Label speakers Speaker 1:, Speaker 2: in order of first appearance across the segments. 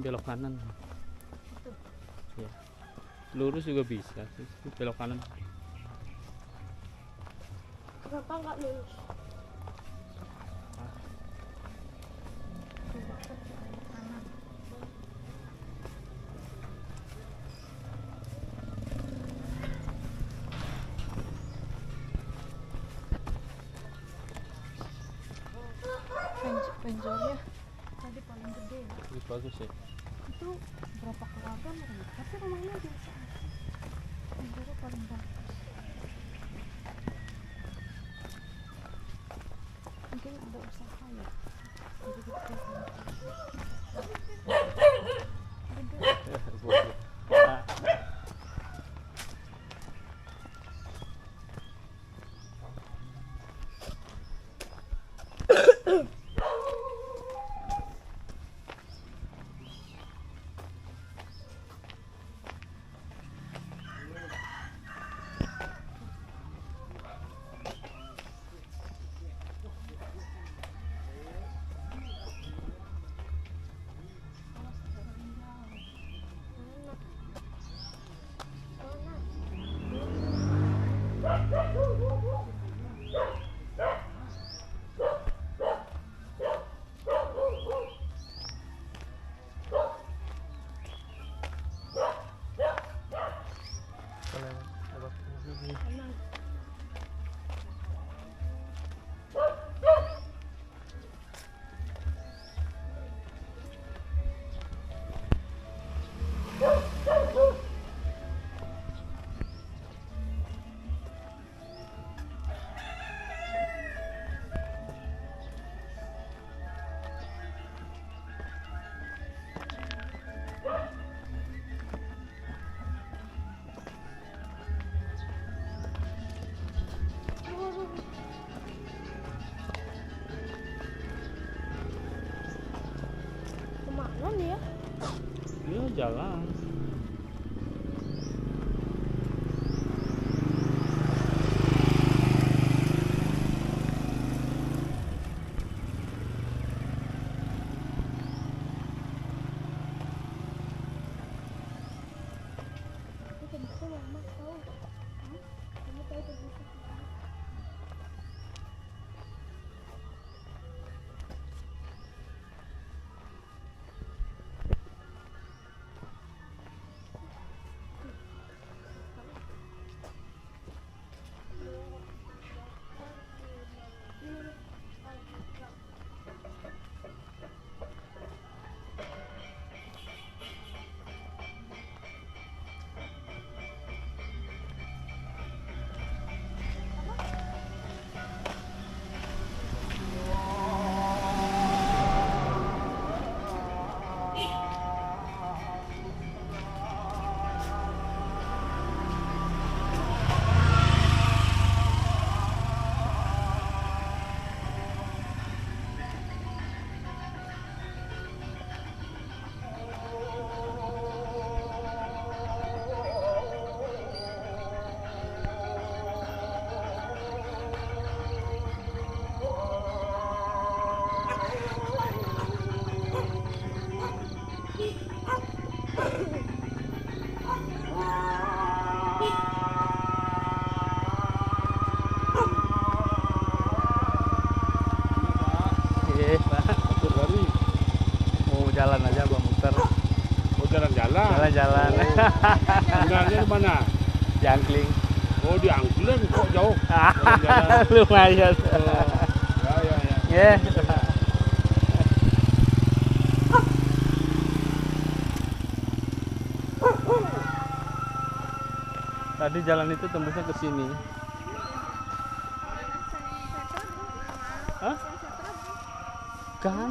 Speaker 1: belok kanan.
Speaker 2: Itu.
Speaker 1: Ya. Lurus juga bisa sih, belok kanan.
Speaker 2: Kenapa nggak lurus? Penjolnya tadi paling gede ya.
Speaker 1: Ini bagus ya.
Speaker 2: Itu berapa keluarga mereka? Tapi rumahnya biasa aja. Penjolnya paling bagus. Mungkin ada usaha ya. Jadi gede. Kemana nih ya?
Speaker 1: Iya jalan.
Speaker 2: Itu tembusnya lama tau. Kamu tahu tembusnya?
Speaker 1: Jalan aja gua muter.
Speaker 3: Oh jalan-jalan.
Speaker 1: Jalan-jalan.
Speaker 3: Sebenarnya di mana?
Speaker 1: Jangkling.
Speaker 3: Oh di Angkling kok jauh. Jalan-jalan.
Speaker 1: Lumayan.
Speaker 3: Oh, ya.
Speaker 1: Ya. Tadi jalan itu tembusnya ke sini. Hah? Kan?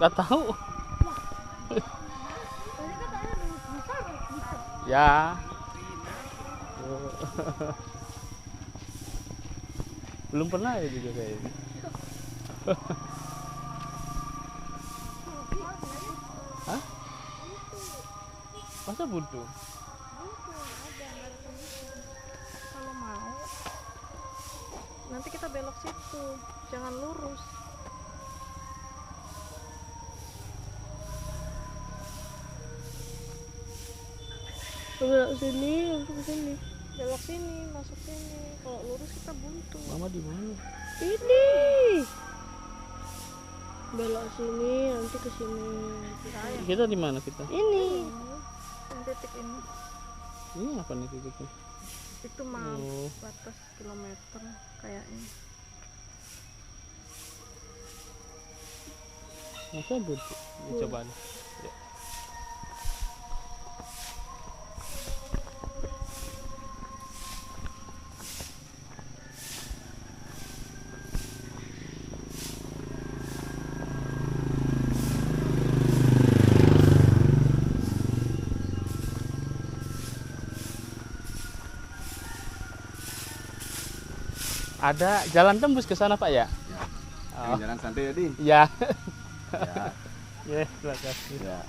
Speaker 1: Gak tahu. Ya. Belum pernah ya juga kayak ini. Hah? Masa butuh?
Speaker 2: Kalau mau nanti kita belok situ, jangan lurus. belok sini, untuk ke sini. Belok sini, masuk sini. Kalau lurus kita buntu.
Speaker 1: Mama di mana?
Speaker 2: Ini. Belok sini, nanti ke sini.
Speaker 1: Kita di mana kita?
Speaker 2: Ini. Yang titik ini.
Speaker 1: Ini apa nih titiknya?
Speaker 2: Itu mah
Speaker 1: Oh.
Speaker 2: batas kilometer kayaknya.
Speaker 1: Masa buntu? Ya, coba deh. Ya. Ada jalan tembus ke sana Pak ya? Oh.
Speaker 3: Jalan santai ya, Di.
Speaker 1: Ya.
Speaker 3: Ya.
Speaker 1: Ya, terima kasih.
Speaker 3: Ya.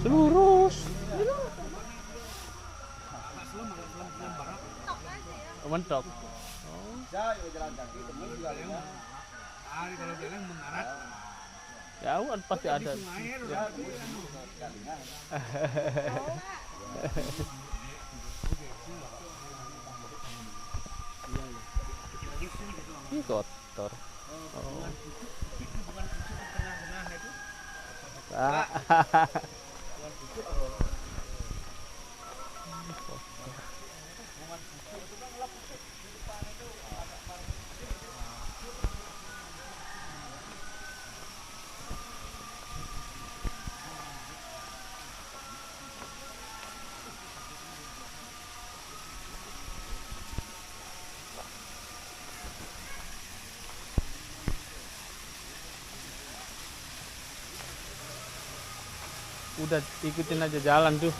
Speaker 1: Lurus. Mentok.
Speaker 3: Jalan kaki, temen juga ya.
Speaker 4: Kalau jalan mengarat
Speaker 1: Ya, pasti ada.
Speaker 4: ya.
Speaker 1: Ini kotor. Oh. Ah. Udah ikutin aja jalan tuh.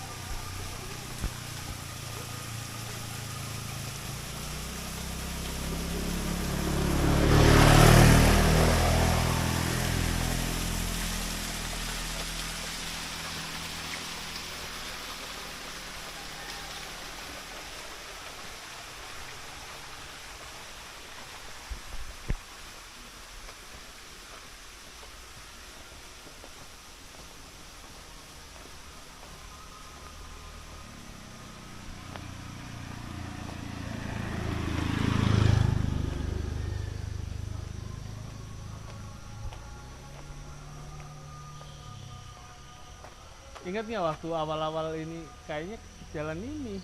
Speaker 1: Ingat nggak waktu awal-awal ini kayaknya jalan ini